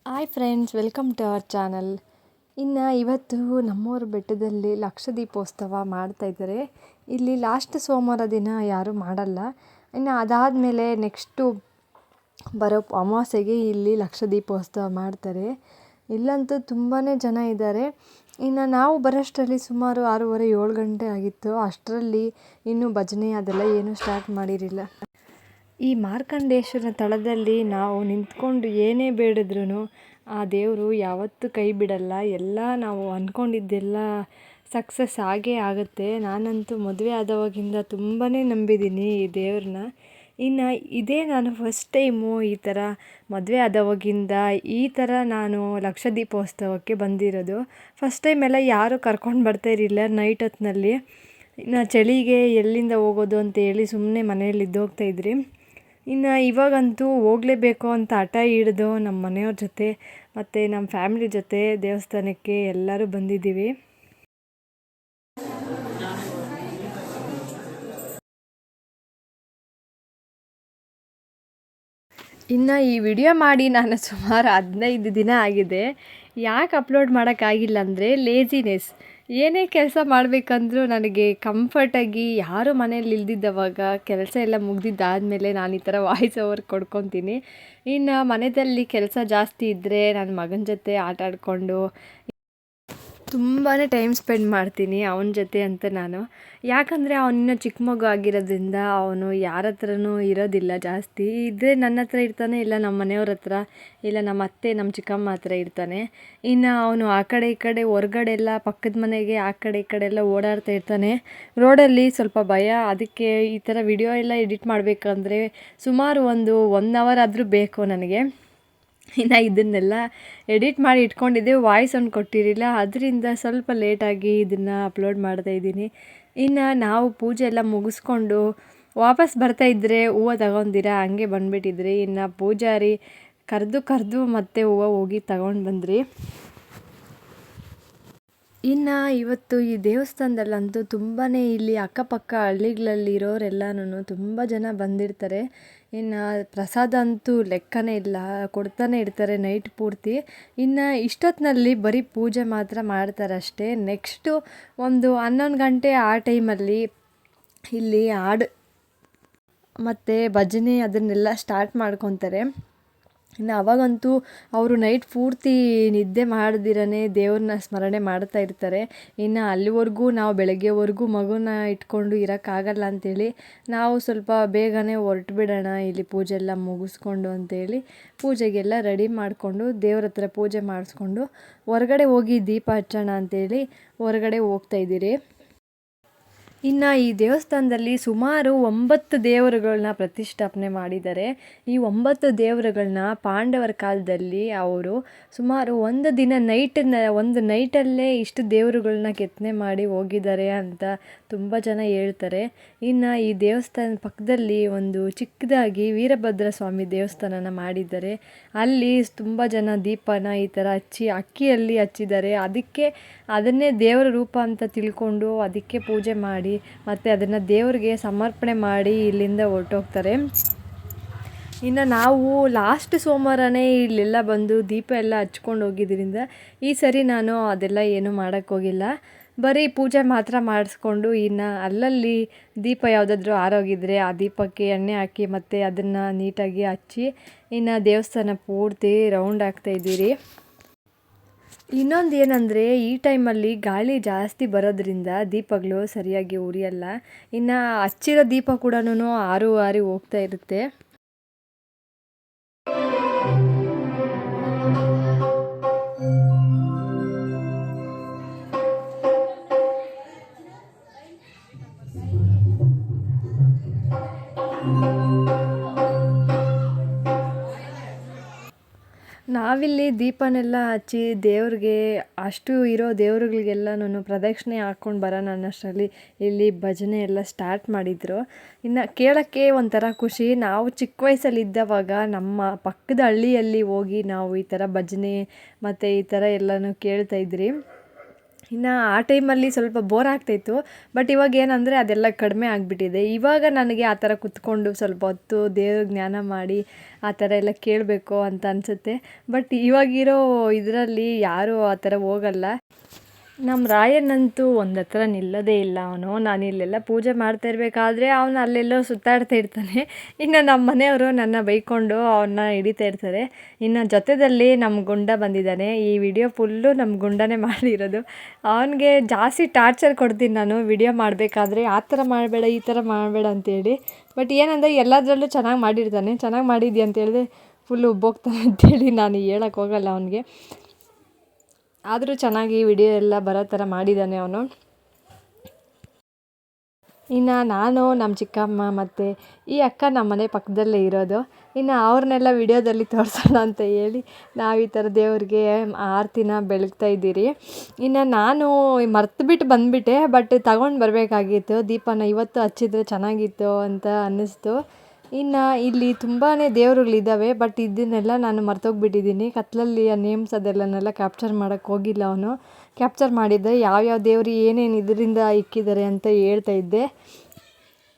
Hi friends, welcome to our channel. ಇವತ್ತು ನಮ್ಮೂರ ಬೆಟ್ಟದಲ್ಲಿ ಲಕ್ಷ ದೀಪೋತ್ಸವ ಮಾಡ್ತಾಯಿದ್ದಾರೆ. ಇಲ್ಲಿ ಲಾಸ್ಟ್ ಸೋಮವಾರ ದಿನ ಯಾರೂ ಮಾಡಲ್ಲ. ಅದಾದಮೇಲೆ ನೆಕ್ಸ್ಟು ಬರೋ ಅಮಾವಾಸ್ಯೆಗೆ ಇಲ್ಲಿ ಲಕ್ಷ ದೀಪೋತ್ಸವ ಮಾಡ್ತಾರೆ. ಇಲ್ಲಂತೂ ತುಂಬಾ ಜನ ಇದ್ದಾರೆ. ನಾವು ಬರೋಷ್ಟರಲ್ಲಿ ಸುಮಾರು 6:30 7 ಗಂಟೆ ಆಗಿತ್ತು. ಅಷ್ಟರಲ್ಲಿ ಇನ್ನೂ ಭಜನೆ ಅದೆಲ್ಲ ಏನೂ ಸ್ಟಾರ್ಟ್ ಮಾಡಿರಲಿಲ್ಲ. ಈ ಮಾರ್ಕಂಡೇಶ್ವರ ತಳದಲ್ಲಿ ನಾವು ನಿಂತ್ಕೊಂಡು ಏನೇ ಬೇಡಿದ್ರೂ ಆ ದೇವರು ಯಾವತ್ತೂ ಕೈ ಬಿಡಲ್ಲ. ಎಲ್ಲ ನಾವು ಅಂದ್ಕೊಂಡಿದ್ದೆಲ್ಲ ಸಕ್ಸಸ್ ಆಗೇ ಆಗುತ್ತೆ. ನಾನಂತೂ ಮದುವೆ ಆದವಾಗಿಂದ ತುಂಬಾ ನಂಬಿದ್ದೀನಿ ಈ ದೇವ್ರನ್ನ. ಇದೇ ನಾನು ಫಸ್ಟ್ ಟೈಮು ಈ ಥರ ಮದುವೆ ಆದವಾಗಿಂದ ಈ ಥರ ನಾನು ಲಕ್ಷ ದೀಪೋತ್ಸವಕ್ಕೆ ಬಂದಿರೋದು. ಫಸ್ಟ್ ಟೈಮೆಲ್ಲ ಯಾರೂ ಕರ್ಕೊಂಡು ಬರ್ತಾಯಿರಲಿಲ್ಲ ನೈಟ್ ಹೊತ್ತಿನಲ್ಲಿ. ಚಳಿಗೆ ಎಲ್ಲಿಂದ ಹೋಗೋದು ಅಂತೇಳಿ ಸುಮ್ಮನೆ ಮನೆಯಲ್ಲಿ ಇದ್ದೋಗ್ತಾಯಿದ್ರಿ. ಇವಾಗಂತೂ ಹೋಗಲೇಬೇಕು ಅಂತ ಹಠ ಹಿಡಿದು ನಮ್ಮ ಮನೆಯವ್ರ ಜೊತೆ ಮತ್ತು ನಮ್ಮ ಫ್ಯಾಮಿಲಿ ಜೊತೆ ದೇವಸ್ಥಾನಕ್ಕೆ ಎಲ್ಲರೂ ಬಂದಿದ್ದೀವಿ. ಈ ವಿಡಿಯೋ ಮಾಡಿ ನಾನು ಸುಮಾರು 15 ದಿನ ಆಗಿದೆ. ಯಾಕೆ ಅಪ್ಲೋಡ್ ಮಾಡೋಕ್ಕಾಗಿಲ್ಲ ಅಂದರೆ ಲೇಜಿನೆಸ್. ಏನೇ ಕೆಲಸ ಮಾಡಬೇಕಂದ್ರೂ ನನಗೆ ಕಂಫರ್ಟಾಗಿ ಯಾರು ಮನೇಲಿ ಇಲ್ದಿದ್ದವಾಗ ಕೆಲಸ ಎಲ್ಲ ಮುಗ್ದಿದ್ದಾದಮೇಲೆ ನಾನು ಈ ಥರ ವಾಯ್ಸ್ ಓವರ್ ಕೊಡ್ಕೊತೀನಿ. ಮನೆಯಲ್ಲಿ ಕೆಲಸ ಜಾಸ್ತಿ ಇದ್ದರೆ ನನ್ನ ಮಗನ ಜೊತೆ ಆಟ ಆಡಿಕೊಂಡು ತುಂಬಾ ಟೈಮ್ ಸ್ಪೆಂಡ್ ಮಾಡ್ತೀನಿ ಅವನ ಜೊತೆ ಅಂತ ನಾನು. ಯಾಕಂದರೆ ಅವನಿನ್ನೂ ಚಿಕ್ಕ ಮಗು ಆಗಿರೋದ್ರಿಂದ ಅವನು ಯಾರ ಹತ್ರನೂ ಇರೋದಿಲ್ಲ ಜಾಸ್ತಿ. ಇದ್ದರೆ ನನ್ನ ಹತ್ರ ಇರ್ತಾನೆ, ಇಲ್ಲ ನಮ್ಮ ಮನೆಯವ್ರ ಹತ್ರ, ಇಲ್ಲ ನಮ್ಮ ಅತ್ತೆ ನಮ್ಮ ಚಿಕ್ಕಮ್ಮ ಹತ್ರ ಇರ್ತಾನೆ. ಅವನು ಆ ಕಡೆ ಈ ಕಡೆ ಹೊರ್ಗಡೆ ಎಲ್ಲ ಪಕ್ಕದ ಮನೆಗೆ ಆ ಕಡೆ ಈ ಕಡೆ ಎಲ್ಲ ಓಡಾಡ್ತಾ ಇರ್ತಾನೆ. ರೋಡಲ್ಲಿ ಸ್ವಲ್ಪ ಭಯ. ಅದಕ್ಕೆ ಈ ಥರ ವಿಡಿಯೋ ಎಲ್ಲ ಎಡಿಟ್ ಮಾಡಬೇಕಂದ್ರೆ ಸುಮಾರು 1 ಅವರ್ ಆದರೂ ಬೇಕು ನನಗೆ. ಇದನ್ನೆಲ್ಲ ಎಡಿಟ್ ಮಾಡಿ ಇಟ್ಕೊಂಡಿದ್ದೆ, ವಾಯ್ಸ್ ಒಂದು ಕೊಟ್ಟಿರಲಿಲ್ಲ. ಅದರಿಂದ ಸ್ವಲ್ಪ ಲೇಟಾಗಿ ಇದನ್ನು ಅಪ್ಲೋಡ್ ಮಾಡ್ತಾಯಿದ್ದೀನಿ. ನಾವು ಪೂಜೆ ಎಲ್ಲ ಮುಗಿಸ್ಕೊಂಡು ವಾಪಸ್ ಬರ್ತಾಯಿದ್ರೆ ಹೂವು ತಗೊಂಡಿರ ಹಂಗೆ ಬಂದುಬಿಟ್ಟಿದ್ರಿ. ಪೂಜಾರಿ ಕರೆದು ಮತ್ತೆ ಹೂವು ಹೋಗಿ ತಗೊಂಡು ಬಂದ್ರಿ. ಇವತ್ತು ಈ ದೇವಸ್ಥಾನದಲ್ಲಂತೂ ತುಂಬಾ ಇಲ್ಲಿ ಅಕ್ಕಪಕ್ಕ ಹಳ್ಳಿಗಳಲ್ಲಿರೋರೆಲ್ಲನೂ ತುಂಬ ಜನ ಬಂದಿರ್ತಾರೆ. ಪ್ರಸಾದ ಅಂತೂ ಲೆಕ್ಕನೇ ಇಲ್ಲ, ಕೊಡ್ತಾನೆ ಇರ್ತಾರೆ ನೈಟ್ ಪೂರ್ತಿ. ಇಷ್ಟೊತ್ತಿನಲ್ಲಿ ಬರೀ ಪೂಜೆ ಮಾತ್ರ ಮಾಡ್ತಾರೆ ಅಷ್ಟೇ. ನೆಕ್ಸ್ಟು 11 ಗಂಟೆ ಆ ಟೈಮಲ್ಲಿ ಇಲ್ಲಿ ಹಾಡು ಮತ್ತು ಭಜನೆ ಅದನ್ನೆಲ್ಲ ಸ್ಟಾರ್ಟ್ ಮಾಡ್ಕೊತಾರೆ. ಅವಾಗಂತೂ ಅವರು ನೈಟ್ ಪೂರ್ತಿ ನಿದ್ದೆ ಮಾಡ್ದಿರೇ ದೇವ್ರನ್ನ ಸ್ಮರಣೆ ಮಾಡ್ತಾ ಇರ್ತಾರೆ. ಅಲ್ಲಿವರೆಗೂ ನಾವು ಬೆಳಗ್ಗೆವರೆಗೂ ಮಗುನ ಇಟ್ಕೊಂಡು ಇರೋಕ್ಕಾಗಲ್ಲ ಅಂಥೇಳಿ ನಾವು ಸ್ವಲ್ಪ ಬೇಗನೆ ಹೊರಟು ಬಿಡೋಣ ಇಲ್ಲಿ ಪೂಜೆ ಎಲ್ಲ ಮುಗಿಸ್ಕೊಂಡು ಅಂತೇಳಿ ಪೂಜೆಗೆಲ್ಲ ರೆಡಿ ಮಾಡಿಕೊಂಡು ದೇವ್ರ ಹತ್ರ ಪೂಜೆ ಮಾಡಿಸ್ಕೊಂಡು ಹೊರಗಡೆ ಹೋಗಿ ದೀಪ ಹಚ್ಚೋಣ ಅಂಥೇಳಿ ಹೊರಗಡೆ ಹೋಗ್ತಾಯಿದ್ದೀರಿ. ಈ ದೇವಸ್ಥಾನದಲ್ಲಿ ಸುಮಾರು 9 ದೇವರುಗಳನ್ನ ಪ್ರತಿಷ್ಠಾಪನೆ ಮಾಡಿದ್ದಾರೆ. ಈ 9 ದೇವರುಗಳನ್ನ ಪಾಂಡವರ ಕಾಲದಲ್ಲಿ ಅವರು ಸುಮಾರು ಒಂದು ನೈಟಲ್ಲೇ ಇಷ್ಟು ದೇವರುಗಳನ್ನ ಕೆತ್ತನೆ ಮಾಡಿ ಹೋಗಿದ್ದಾರೆ ಅಂತ ತುಂಬ ಜನ ಹೇಳ್ತಾರೆ. ಈ ದೇವಸ್ಥಾನದ ಪಕ್ಕದಲ್ಲಿ ಒಂದು ಚಿಕ್ಕದಾಗಿ ವೀರಭದ್ರ ಸ್ವಾಮಿ ದೇವಸ್ಥಾನನ ಮಾಡಿದ್ದಾರೆ. ಅಲ್ಲಿ ತುಂಬ ಜನ ದೀಪನ ಈ ಥರ ಅಕ್ಕಿಯಲ್ಲಿ ಹಚ್ಚಿದ್ದಾರೆ. ಅದನ್ನೇ ದೇವರ ರೂಪ ಅಂತ ತಿಳ್ಕೊಂಡು ಅದಕ್ಕೆ ಪೂಜೆ ಮಾಡಿ ಮತ್ತು ಅದನ್ನು ದೇವರಿಗೆ ಸಮರ್ಪಣೆ ಮಾಡಿ ಇಲ್ಲಿಂದ ಹೊರಟೋಗ್ತಾರೆ. ನಾವು ಲಾಸ್ಟ್ ಸೋಮವಾರನೇ ಇಲ್ಲೆಲ್ಲ ಬಂದು ದೀಪ ಎಲ್ಲ ಹಚ್ಕೊಂಡು ಹೋಗಿದ್ದರಿಂದ ಈ ಸರಿ ನಾನು ಅದೆಲ್ಲ ಏನೂ ಮಾಡೋಕ್ಕೋಗಿಲ್ಲ. ಬರೀ ಪೂಜೆ ಮಾತ್ರ ಮಾಡಿಸ್ಕೊಂಡು ಅಲ್ಲಲ್ಲಿ ದೀಪ ಯಾವುದಾದ್ರೂ ಆರೋಗಿದ್ರೆ ಆ ದೀಪಕ್ಕೆ ಎಣ್ಣೆ ಹಾಕಿ ಮತ್ತು ಅದನ್ನು ನೀಟಾಗಿ ಹಚ್ಚಿ ದೇವಸ್ಥಾನ ಪೂರ್ತಿ ರೌಂಡ್ ಆಗ್ತಾಯಿದ್ದೀರಿ. ಇನ್ನೊಂದು ಏನಂದರೆ ಈ ಟೈಮಲ್ಲಿ ಗಾಳಿ ಜಾಸ್ತಿ ಬರೋದ್ರಿಂದ ದೀಪಗಳು ಸರಿಯಾಗಿ ಉರಿಯಲ್ಲ. ಹಚ್ಚಿರೋ ದೀಪ ಕೂಡ ಆರಿ ಹೋಗ್ತಾ ಇರುತ್ತೆ. ನಾವಿಲ್ಲಿ ದೀಪನೆಲ್ಲ ಹಚ್ಚಿ ದೇವ್ರಿಗೆ ಅಷ್ಟು ಇರೋ ದೇವ್ರುಗಳಿಗೆಲ್ಲನೂ ಪ್ರದಕ್ಷಿಣೆ ಹಾಕ್ಕೊಂಡು ಬರೋಣ ಅನ್ನೋಷ್ಟರಲ್ಲಿ ಇಲ್ಲಿ ಭಜನೆ ಎಲ್ಲ ಸ್ಟಾರ್ಟ್ ಮಾಡಿದರು. ಕೇಳೋಕ್ಕೆ ಒಂಥರ ಖುಷಿ. ನಾವು ಚಿಕ್ಕ ವಯಸ್ಸಲ್ಲಿದ್ದವಾಗ ನಮ್ಮ ಪಕ್ಕದ ಹಳ್ಳಿಯಲ್ಲಿ ಹೋಗಿ ನಾವು ಈ ಥರ ಭಜನೆ ಮತ್ತು ಈ ಥರ ಎಲ್ಲನೂ ಕೇಳ್ತಾಯಿದ್ರಿ. ಇನ್ನು ಆ ಟೈಮಲ್ಲಿ ಸ್ವಲ್ಪ ಬೋರ್ ಆಗ್ತಾಯಿತ್ತು. ಬಟ್ ಇವಾಗ ಏನಂದರೆ ಅದೆಲ್ಲ ಕಡಿಮೆ ಆಗಿಬಿಟ್ಟಿದೆ. ಇವಾಗ ನನಗೆ ಆ ಥರ ಕೂತ್ಕೊಂಡು ಸ್ವಲ್ಪ ಹೊತ್ತು ದೇವ್ರ ಜ್ಞಾನ ಮಾಡಿ ಆ ಥರ ಎಲ್ಲ ಕೇಳಬೇಕು ಅಂತ ಅನಿಸುತ್ತೆ. ಬಟ್ ಇವಾಗಿರೋ ಇದರಲ್ಲಿ ಯಾರೂ ಆ ಥರ ಹೋಗಲ್ಲ. ನಮ್ಮ ರಾಯಣ್ಣಂತೂ ಒಂದು ಹತ್ರ ನಿಲ್ಲೋದೇ ಇಲ್ಲ ಅವನು. ನಾನು ಇಲ್ಲೆಲ್ಲ ಪೂಜೆ ಮಾಡ್ತಾ ಇರಬೇಕಾದ್ರೆ ಅವನು ಅಲ್ಲೆಲ್ಲೋ ಸುತ್ತಾಡ್ತಾ ಇರ್ತಾನೆ. ಇನ್ನು ನಮ್ಮ ಮನೆಯವರು ನನ್ನ ಬೈಕೊಂಡು ಅವನ್ನ ಹಿಡಿತಾ ಇರ್ತಾರೆ. ಇನ್ನು ಜೊತೆಯಲ್ಲಿ ನಮ್ಮ ಗುಂಡ ಬಂದಿದ್ದಾನೆ. ಈ ವಿಡಿಯೋ ಫುಲ್ಲು ನಮ್ಮ ಗುಂಡನೇ ಮಾಡಿರೋದು. ಅವನಿಗೆ ಜಾಸ್ತಿ ಟಾರ್ಚರ್ ಕೊಡ್ತೀನಿ ನಾನು ವಿಡಿಯೋ ಮಾಡಬೇಕಾದ್ರೆ, ಆ ಥರ ಮಾಡಬೇಡ ಈ ಥರ ಮಾಡಬೇಡ ಅಂತೇಳಿ. ಬಟ್ ಏನಂದರೆ ಎಲ್ಲದರಲ್ಲೂ ಚೆನ್ನಾಗಿ ಮಾಡಿರ್ತಾನೆ. ಚೆನ್ನಾಗಿ ಮಾಡಿದ್ಯಾ ಅಂತ ಹೇಳಿದ್ರೆ ಫುಲ್ಲು ಉಬ್ಬೋಗ್ತಾನೆ ಅಂತೇಳಿ ನಾನು ಹೇಳೋಕ್ಕೆ ಹೋಗಲ್ಲ ಅವನಿಗೆ. ಆದರೂ ಚೆನ್ನಾಗಿ ವಿಡಿಯೋ ಎಲ್ಲ ಬರೋ ಥರ ಮಾಡಿದ್ದಾನೆ ಅವನು. ಇನ್ನು ನಾನು, ನಮ್ಮ ಚಿಕ್ಕಮ್ಮ ಮತ್ತು ಈ ಅಕ್ಕ ನಮ್ಮ ಮನೆ ಪಕ್ಕದಲ್ಲೇ ಇರೋದು. ಇನ್ನು ಅವ್ರನ್ನೆಲ್ಲ ವಿಡಿಯೋದಲ್ಲಿ ತೋರಿಸೋಣ ಅಂತ ಹೇಳಿ ನಾವು ಈ ಥರ ದೇವ್ರಿಗೆ ಆರತಿನ ಬೆಳಗ್ತಾ ಇದ್ದೀರಿ. ಇನ್ನು ನಾನು ಮರ್ತುಬಿಟ್ಟು ಬಂದುಬಿಟ್ಟೆ. ಬಟ್ ತಗೊಂಡು ಬರಬೇಕಾಗಿತ್ತು ದೀಪನ. ಇವತ್ತು ಹಚ್ಚಿದ್ರೆ ಚೆನ್ನಾಗಿತ್ತು ಅಂತ ಅನ್ನಿಸ್ತು. ಇನ್ನು ಇಲ್ಲಿ ತುಂಬಾ ದೇವರುಗಳಿದ್ದಾವೆ. ಬಟ್ ಇದನ್ನೆಲ್ಲ ನಾನು ಮರ್ತೋಗ್ಬಿಟ್ಟಿದ್ದೀನಿ. ಕತ್ತಲಲ್ಲಿ ಆ ನೇಮ್ಸ್ ಅದೆಲ್ಲನೆಲ್ಲ ಕ್ಯಾಪ್ಚರ್ ಮಾಡೋಕ್ಕೆ ಹೋಗಿಲ್ಲ ಅವನು. ಕ್ಯಾಪ್ಚರ್ ಮಾಡಿದ್ದೆ ಯಾವ್ಯಾವ ದೇವರು ಏನೇನು ಇದರಿಂದ ಇಕ್ಕಿದ್ದಾರೆ ಅಂತ ಹೇಳ್ತಾ ಇದ್ದೆ.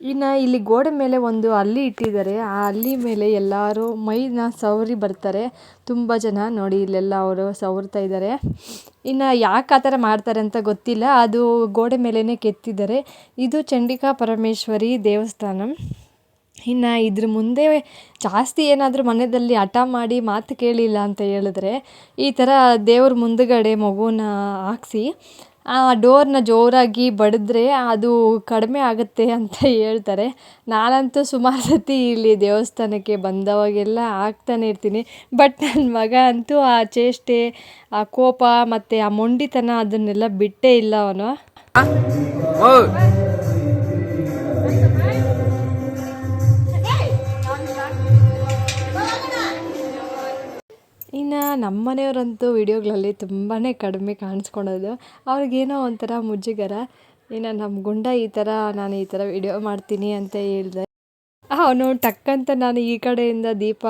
ಇನ್ನು ಇಲ್ಲಿ ಗೋಡೆ ಮೇಲೆ ಒಂದು ಹಲ್ಲಿ ಇಟ್ಟಿದ್ದಾರೆ. ಆ ಹಲ್ಲಿ ಮೇಲೆ ಎಲ್ಲರೂ ಮೈನ ಸವರಿ ಬರ್ತಾರೆ. ತುಂಬ ಜನ ನೋಡಿ ಇಲ್ಲೆಲ್ಲ ಅವರು ಸವರ್ತಾ ಇದ್ದಾರೆ. ಇನ್ನು ಯಾಕೆ ಆ ಥರ ಮಾಡ್ತಾರೆ ಅಂತ ಗೊತ್ತಿಲ್ಲ. ಅದು ಗೋಡೆ ಮೇಲೇ ಕೆತ್ತಿದ್ದಾರೆ. ಇದು ಚಂಡಿಕಾ ಪರಮೇಶ್ವರಿ ದೇವಸ್ಥಾನ. ಇನ್ನು ಇದ್ರ ಮುಂದೆ ಜಾಸ್ತಿ ಏನಾದರೂ ಮನೆಯಲ್ಲಿ ಹಠ ಮಾಡಿ ಮಾತು ಕೇಳಿಲ್ಲ ಅಂತ ಹೇಳಿದ್ರೆ ಈ ಥರ ದೇವ್ರ ಮುಂದುಗಡೆ ಮಗುನ ಹಾಕ್ಸಿ ಆ ಡೋರ್ನ ಜೋರಾಗಿ ಬಡಿದ್ರೆ ಅದು ಕಡಿಮೆ ಆಗುತ್ತೆ ಅಂತ ಹೇಳ್ತಾರೆ. ನಾನಂತೂ ಸುಮಾರು ಸತಿ ಇಲ್ಲಿ ದೇವಸ್ಥಾನಕ್ಕೆ ಬಂದವಾಗೆಲ್ಲ ಹಾಕ್ತಾನೆ ಇರ್ತೀನಿ. ಬಟ್ ನನ್ನ ಮಗ ಅಂತೂ ಆ ಚೇಷ್ಟೆ, ಆ ಕೋಪ ಮತ್ತು ಆ ಮೊಂಡಿತನ ಅದನ್ನೆಲ್ಲ ಬಿಟ್ಟೇ ಇಲ್ಲ ಅವನು. ಇನ್ನು ನಮ್ಮ ಮನೆಯವರಂತೂ ವಿಡಿಯೋಗಳಲ್ಲಿ ತುಂಬಾ ಕಡಿಮೆ ಕಾಣಿಸ್ಕೊಳೋದು. ಅವ್ರಿಗೇನೋ ಒಂಥರ ಮುಜುಗರ. ಇನ್ನು ನಮ್ಮ ಗುಂಡ ನಾನು ಈ ಥರ ವಿಡಿಯೋ ಮಾಡ್ತೀನಿ ಅಂತ ಹೇಳಿದೆ. ಅವನು ಟಕ್ಕಂತ ನಾನು ಈ ಕಡೆಯಿಂದ ದೀಪ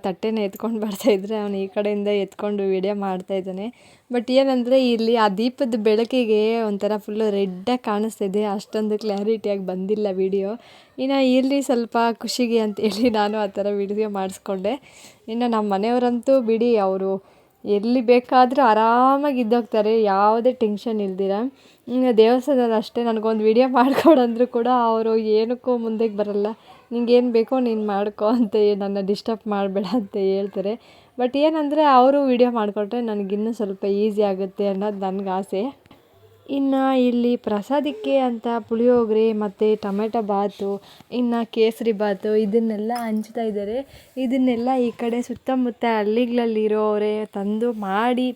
ತಟ್ಟೆನ ಎತ್ಕೊಂಡು ಬರ್ತಾಯಿದ್ರೆ ಅವನು ಈ ಕಡೆಯಿಂದ ಎತ್ಕೊಂಡು ವಿಡಿಯೋ ಮಾಡ್ತಾಯಿದ್ದಾನೆ. ಬಟ್ ಏನಂದರೆ ಇಲ್ಲಿ ಆ ದೀಪದ ಬೆಳಕಿಗೆ ಒಂಥರ ಫುಲ್ಲು ರೆಡ್ಡಾಗಿ ಕಾಣಿಸ್ತಿದೆ. ಅಷ್ಟೊಂದು ಕ್ಲಾರಿಟಿಯಾಗಿ ಬಂದಿಲ್ಲ ವಿಡಿಯೋ. ಇನ್ನು ಇಲ್ಲಿ ಸ್ವಲ್ಪ ಖುಷಿಗೆ ಅಂತೇಳಿ ನಾನು ಆ ಥರ ವಿಡಿಯೋ ಮಾಡಿಸ್ಕೊಂಡೆ. ಇನ್ನು ನಮ್ಮ ಮನೆಯವರಂತೂ ಬಿಡಿ, ಅವರು ಎಲ್ಲಿ ಬೇಕಾದರೂ ಆರಾಮಾಗಿ ಇದ್ದೋಗ್ತಾರೆ, ಯಾವುದೇ ಟೆನ್ಷನ್ ಇಲ್ದಿರ. ದೇವಸ್ಥಾನದಲ್ಲಿ ಅಷ್ಟೇ ನನಗೊಂದು ವಿಡಿಯೋ ಮಾಡ್ಕೊಡಂದ್ರೂ ಕೂಡ ಅವರು ಏನಕ್ಕೂ ಮುಂದಕ್ಕೆ ಬರಲ್ಲ. ನಿಂಗೇನು ಬೇಕೋ ನೀನು ಮಾಡ್ಕೊ ಅಂತ ನನ್ನ ಡಿಸ್ಟರ್ಬ್ ಮಾಡಬೇಡ ಅಂತ ಹೇಳ್ತಾರೆ. ಬಟ್ ಏನಂದರೆ ಅವರು ವಿಡಿಯೋ ಮಾಡಿಕೊಟ್ರೆ ನನಗಿನ್ನೂ ಸ್ವಲ್ಪ ಈಸಿ ಆಗುತ್ತೆ ಅನ್ನೋದು ನನಗೆ ಆಸೆ. ಇನ್ನು ಇಲ್ಲಿ ಪ್ರಸಾದಕ್ಕೆ ಅಂತ ಪುಳಿಯೋಗರೆ ಮತ್ತು ಟೊಮೆಟೊ ಬಾತು, ಇನ್ನು ಕೇಸರಿ ಬಾತು ಇದನ್ನೆಲ್ಲ ಹಂಚ್ತಾ ಇದ್ದಾರೆ. ಇದನ್ನೆಲ್ಲ ಈ ಕಡೆ ಸುತ್ತಮುತ್ತ ಹಳ್ಳಿಗಳಲ್ಲಿರೋರೇ ತಂದು ಮಾಡಿ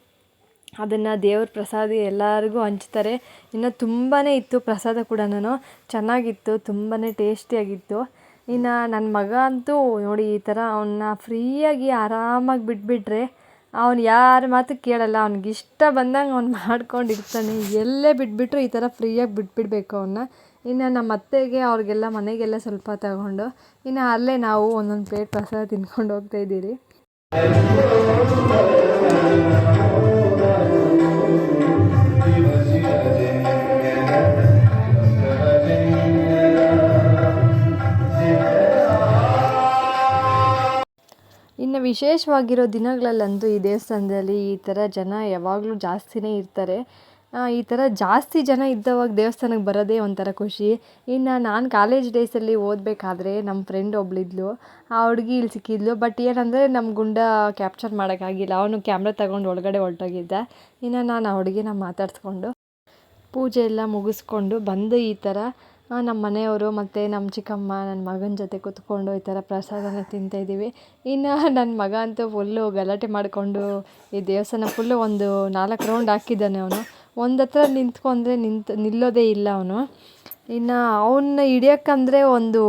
ಅದನ್ನು ದೇವ್ರ ಪ್ರಸಾದ ಎಲ್ಲರಿಗೂ ಹಂಚ್ತಾರೆ. ಇನ್ನು ತುಂಬಾ ಇತ್ತು ಪ್ರಸಾದ ಕೂಡ ಚೆನ್ನಾಗಿತ್ತು, ತುಂಬಾ ಟೇಸ್ಟಿಯಾಗಿತ್ತು. ಇನ್ನು ನನ್ನ ಮಗ ಅಂತೂ ನೋಡಿ ಈ ಥರ ಅವನ್ನ ಫ್ರೀಯಾಗಿ ಆರಾಮಾಗಿ ಬಿಟ್ಬಿಟ್ರೆ ಅವ್ನು ಯಾರ ಮಾತು ಕೇಳಲ್ಲ. ಅವ್ನಿಗಿಷ್ಟ ಬಂದಂಗೆ ಅವ್ನು ಮಾಡ್ಕೊಂಡಿರ್ತಾನೆ. ಎಲ್ಲೇ ಬಿಟ್ಬಿಟ್ರು ಈ ಥರ ಫ್ರೀಯಾಗಿ ಬಿಟ್ಬಿಡಬೇಕು ಅವನ್ನ. ಇನ್ನು ನಮ್ಮ ಅತ್ತೆಗೆ ಅವ್ರಿಗೆಲ್ಲ ಮನೆಗೆಲ್ಲ ಸ್ವಲ್ಪ ತಗೊಂಡು ಇನ್ನು ಅಲ್ಲೇ ನಾವು ಒಂದೊಂದು ಪ್ಲೇಟ್ ಪ್ರಸಾದ ತಿನ್ಕೊಂಡು ಹೋಗ್ತಾಯಿದ್ದೀರಿ. ಇನ್ನು ವಿಶೇಷವಾಗಿರೋ ದಿನಗಳಲ್ಲಂತೂ ಈ ದೇವಸ್ಥಾನದಲ್ಲಿ ಈ ಥರ ಜನ ಯಾವಾಗಲೂ ಜಾಸ್ತಿನೇ ಇರ್ತಾರೆ. ಈ ಥರ ಜಾಸ್ತಿ ಜನ ಇದ್ದವಾಗ ದೇವಸ್ಥಾನಕ್ಕೆ ಬರೋದೇ ಒಂಥರ ಖುಷಿ. ಇನ್ನು ನಾನು ಕಾಲೇಜ್ ಡೇಸಲ್ಲಿ ಓದಬೇಕಾದ್ರೆ ನಮ್ಮ ಫ್ರೆಂಡ್ ಒಬ್ಳಿದ್ಲು, ಆ ಹುಡುಗಿ ಇಲ್ಲಿ ಸಿಕ್ಕಿದ್ಲು. ಬಟ್ ಏನಂದರೆ ನಮ್ಮ ಗುಂಡ ಕ್ಯಾಪ್ಚರ್ ಮಾಡೋಕ್ಕಾಗಿಲ್ಲ, ಅವನು ಕ್ಯಾಮ್ರಾ ತಗೊಂಡು ಒಳಗಡೆ ಹೊರಟೋಗಿದ್ದ. ಇನ್ನು ನಾನು ಆ ಹುಡುಗಿನ ಮಾತಾಡಿಸ್ಕೊಂಡು ಪೂಜೆ ಎಲ್ಲ ಮುಗಿಸ್ಕೊಂಡು ಬಂದು ಈ ಥರ ನಮ್ಮ ಮನೆಯವರು ಮತ್ತು ನಮ್ಮ ಚಿಕ್ಕಮ್ಮ ನನ್ನ ಮಗನ ಜೊತೆ ಕೂತ್ಕೊಂಡು ಈ ಥರ ಪ್ರಸಾದನ ತಿಂತಾಯಿದ್ದೀವಿ. ಇನ್ನು ನನ್ನ ಮಗ ಅಂತೂ ಫುಲ್ಲು ಗಲಾಟೆ ಮಾಡಿಕೊಂಡು ಈ ದೇವಸ್ಥಾನ ಫುಲ್ಲು ಒಂದು 4 ರೌಂಡ್ ಹಾಕಿದ್ದಾನೆ ಅವನು. ಒಂದು ಹತ್ರ ನಿಂತ್ಕೊಂಡ್ರೆ ನಿಲ್ಲೋದೇ ಇಲ್ಲ ಅವನು. ಇನ್ನು ಅವನ್ನ ಹಿಡಿಯೋಕ್ಕಂದರೆ ಒಂದು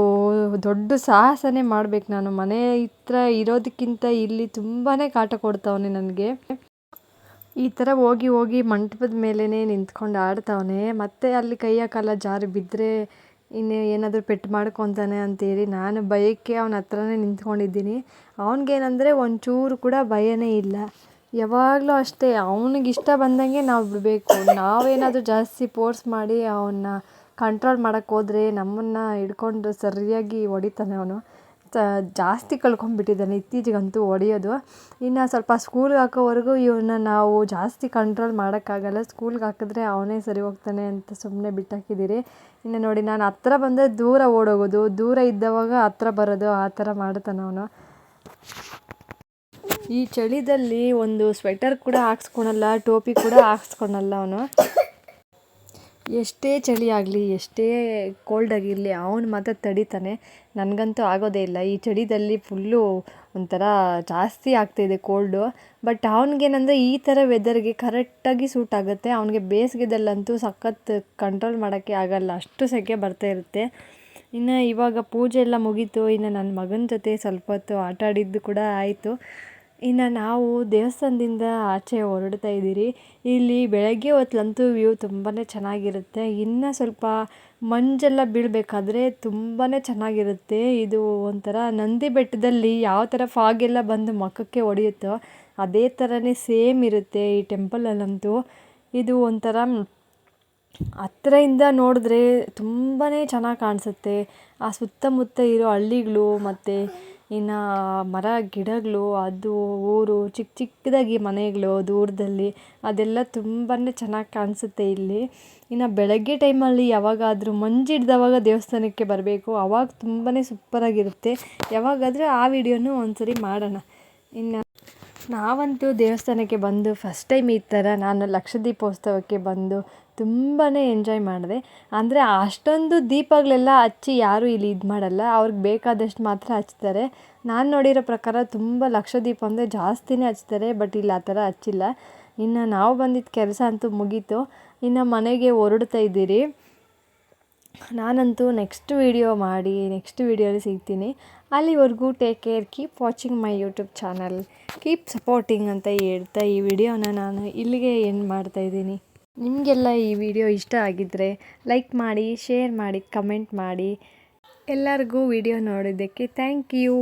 ದೊಡ್ಡ ಸಾಹಸನೇ ಮಾಡ್ಬೇಕು ನಾನು. ಮನೆ ಹತ್ರ ಇರೋದಕ್ಕಿಂತ ಇಲ್ಲಿ ತುಂಬಾ ಕಾಟ ಕೊಡ್ತಾವನೆ ನನಗೆ. ಈ ಥರ ಹೋಗಿ ಹೋಗಿ ಮಂಟಪದ ಮೇಲೇ ನಿಂತ್ಕೊಂಡು ಆಡ್ತಾವನೆ. ಮತ್ತು ಅಲ್ಲಿ ಕೈಯ ಕಾಲ ಜಾರಿ ಬಿದ್ದರೆ ಇನ್ನು ಏನಾದರೂ ಪೆಟ್ಟು ಮಾಡ್ಕೊತಾನೆ ಅಂತೇಳಿ ನಾನು ಭಯಕ್ಕೆ ಅವನ ಹತ್ರನೇ ನಿಂತ್ಕೊಂಡಿದ್ದೀನಿ. ಅವನಿಗೇನಂದರೆ ಒಂಚೂರು ಕೂಡ ಭಯನೇ ಇಲ್ಲ. ಯಾವಾಗಲೂ ಅಷ್ಟೇ ಅವನಿಗೆ ಇಷ್ಟ ಬಂದಂಗೆ ನಾವು ಬಿಡಬೇಕು. ನಾವೇನಾದರೂ ಜಾಸ್ತಿ ಫೋರ್ಸ್ ಮಾಡಿ ಅವನ್ನ ಕಂಟ್ರೋಲ್ ಮಾಡೋಕ್ಕೆ ಹೋದರೆ ನಮ್ಮನ್ನು ಹಿಡ್ಕೊಂಡು ಸರಿಯಾಗಿ ಹೊಡಿತಾನೆ ಅವನು. ಜಾಸ್ತಿ ಕಳ್ಕೊಂಡ್ಬಿಟ್ಟಿದ್ದಾನೆ ಇತ್ತೀಚೆಗಂತೂ ಹೊಡೆಯೋದು. ಇನ್ನು ಸ್ವಲ್ಪ ಸ್ಕೂಲ್ಗೆ ಹಾಕೋವರೆಗೂ ಇವನ್ನ ನಾವು ಜಾಸ್ತಿ ಕಂಟ್ರೋಲ್ ಮಾಡೋಕ್ಕಾಗಲ್ಲ. ಸ್ಕೂಲ್ಗೆ ಹಾಕಿದ್ರೆ ಅವನೇ ಸರಿ ಹೋಗ್ತಾನೆ ಅಂತ ಸುಮ್ಮನೆ ಬಿಟ್ಟಾಕಿದ್ದೀರಿ. ಇನ್ನು ನೋಡಿ, ನಾನು ಹತ್ರ ಬಂದರೆ ದೂರ ಓಡೋಗೋದು, ದೂರ ಇದ್ದವಾಗ ಹತ್ರ ಬರೋದು, ಆ ಥರ ಮಾಡ್ತಾನೆ ಅವನು. ಈ ಚಳಿದಲ್ಲಿ ಒಂದು ಸ್ವೆಟರ್ ಕೂಡ ಹಾಕ್ಸ್ಕೊಳಲ್ಲ, ಟೋಪಿ ಕೂಡ ಹಾಕ್ಸ್ಕೊಳಲ್ಲ ಅವನು. ಎಷ್ಟೇ ಚಳಿ ಆಗಲಿ, ಎಷ್ಟೇ ಕೋಲ್ಡ್ ಆಗಿರಲಿ ಅವನು ಮಾತ್ರ ತಡಿತಾನೆ. ನನಗಂತೂ ಆಗೋದೇ ಇಲ್ಲ. ಈ ಚಳಿದಲ್ಲಿ ಫುಲ್ಲು ಒಂಥರ ಜಾಸ್ತಿ ಆಗ್ತಾಯಿದೆ ಕೋಲ್ಡು. ಬಟ್ ಅವ್ನಿಗೇನಂದರೆ ಈ ಥರ ವೆದರ್ಗೆ ಕರೆಕ್ಟಾಗಿ ಸೂಟ್ ಆಗುತ್ತೆ. ಅವನಿಗೆ ಬೇಸಿಗೆದಲ್ಲಂತೂ ಸಖತ್ ಕಂಟ್ರೋಲ್ ಮಾಡೋಕ್ಕೆ ಆಗಲ್ಲ, ಅಷ್ಟು ಸೆಕೆ ಬರ್ತಾ ಇರುತ್ತೆ. ಇನ್ನು ಇವಾಗ ಪೂಜೆ ಎಲ್ಲ ಮುಗೀತು. ಇನ್ನು ನನ್ನ ಮಗನ ಜೊತೆ ಸ್ವಲ್ಪ ಹೊತ್ತು ಆಟ ಆಡಿದ್ದು ಕೂಡ ಆಯಿತು. ಇನ್ನು ನಾವು ದೇವಸ್ಥಾನದಿಂದ ಆಚೆ ಹೊರಡ್ತಾ ಇದ್ದೀರಿ. ಇಲ್ಲಿ ಬೆಳಗ್ಗೆ ಹೊತ್ತಂತೂ ವ್ಯೂ ತುಂಬಾ ಚೆನ್ನಾಗಿರುತ್ತೆ. ಇನ್ನು ಸ್ವಲ್ಪ ಮಂಜೆಲ್ಲ ಬೀಳಬೇಕಾದ್ರೆ ತುಂಬಾ ಚೆನ್ನಾಗಿರುತ್ತೆ. ಇದು ಒಂಥರ ನಂದಿ ಬೆಟ್ಟದಲ್ಲಿ ಯಾವ ಥರ ಫಾಗೆಲ್ಲ ಬಂದು ಮುಖಕ್ಕೆ ಹೊಡೆಯುತ್ತೋ ಅದೇ ಥರನೇ ಸೇಮ್ ಇರುತ್ತೆ ಈ ಟೆಂಪಲಲ್ಲಂತೂ. ಇದು ಒಂಥರ ಹತ್ರದಿಂದ ನೋಡಿದ್ರೆ ತುಂಬಾ ಚೆನ್ನಾಗಿ ಕಾಣಿಸುತ್ತೆ. ಆ ಸುತ್ತಮುತ್ತ ಇರೋ ಹಳ್ಳಿಗಳು ಮತ್ತು ಇನ್ನು ಮರ ಗಿಡಗಳು, ಅದು ಊರು ಚಿಕ್ಕ ಚಿಕ್ಕದಾಗಿ ಮನೆಗಳು ದೂರದಲ್ಲಿ, ಅದೆಲ್ಲ ತುಂಬಾ ಚೆನ್ನಾಗಿ ಕಾಣಿಸುತ್ತೆ ಇಲ್ಲಿ. ಇನ್ನು ಬೆಳಗ್ಗೆ ಟೈಮಲ್ಲಿ ಯಾವಾಗಾದರೂ ಮಂಜಿಡ್ದವಾಗ ದೇವಸ್ಥಾನಕ್ಕೆ ಬರಬೇಕು, ಆವಾಗ ತುಂಬಾ ಸೂಪರಾಗಿರುತ್ತೆ. ಯಾವಾಗಾದರೆ ಆ ವಿಡಿಯೋನೂ ಒಂದ್ಸರಿ ಮಾಡೋಣ. ಇನ್ನು ನಾವಂತೂ ದೇವಸ್ಥಾನಕ್ಕೆ ಬಂದು ಫಸ್ಟ್ ಟೈಮ್ ಈ ಥರ ನಾನು ಲಕ್ಷದೀಪೋತ್ಸವಕ್ಕೆ ಬಂದು ತುಂಬಾ ಎಂಜಾಯ್ ಮಾಡಿದೆ. ಅಂದರೆ ಅಷ್ಟೊಂದು ದೀಪಗಳೆಲ್ಲ ಹಚ್ಚಿ ಯಾರೂ ಇಲ್ಲಿ ಇದು ಮಾಡಲ್ಲ, ಅವ್ರಿಗೆ ಬೇಕಾದಷ್ಟು ಮಾತ್ರ ಹಚ್ತಾರೆ. ನಾನು ನೋಡಿರೋ ಪ್ರಕಾರ ತುಂಬ ಲಕ್ಷದೀಪ ಅಂದರೆ ಜಾಸ್ತಿನೇ ಹಚ್ತಾರೆ, ಬಟ್ ಇಲ್ಲಿ ಆ ಥರ ಹಚ್ಚಿಲ್ಲ. ಇನ್ನು ನಾವು ಬಂದಿದ್ದ ಕೆಲಸ ಅಂತೂ ಮುಗೀತು. ಇನ್ನು ಮನೆಗೆ ಹೊರಡ್ತಾ ಇದ್ದೀರಿ. ನಾನಂತೂ ನೆಕ್ಸ್ಟ್ ವೀಡಿಯೋಲಿ ಸಿಗ್ತೀನಿ. ಅಲ್ಲಿವರೆಗೂ take care, keep watching my YouTube channel, keep supporting ಅಂತ ಹೇಳ್ತಾ ಈ ವಿಡಿಯೋನ ನಾನು ಇಲ್ಲಿಗೆ ಎಂಡ್ ಮಾಡ್ತಾಯಿದ್ದೀನಿ. ನಿಮಗೆಲ್ಲ ಈ ವಿಡಿಯೋ ಇಷ್ಟ ಆಗಿದ್ದರೆ ಲೈಕ್ ಮಾಡಿ, ಶೇರ್ ಮಾಡಿ, ಕಮೆಂಟ್ ಮಾಡಿ. ಎಲ್ಲರಿಗೂ ವಿಡಿಯೋ ನೋಡಿದ್ದಕ್ಕೆ ಥ್ಯಾಂಕ್ ಯು.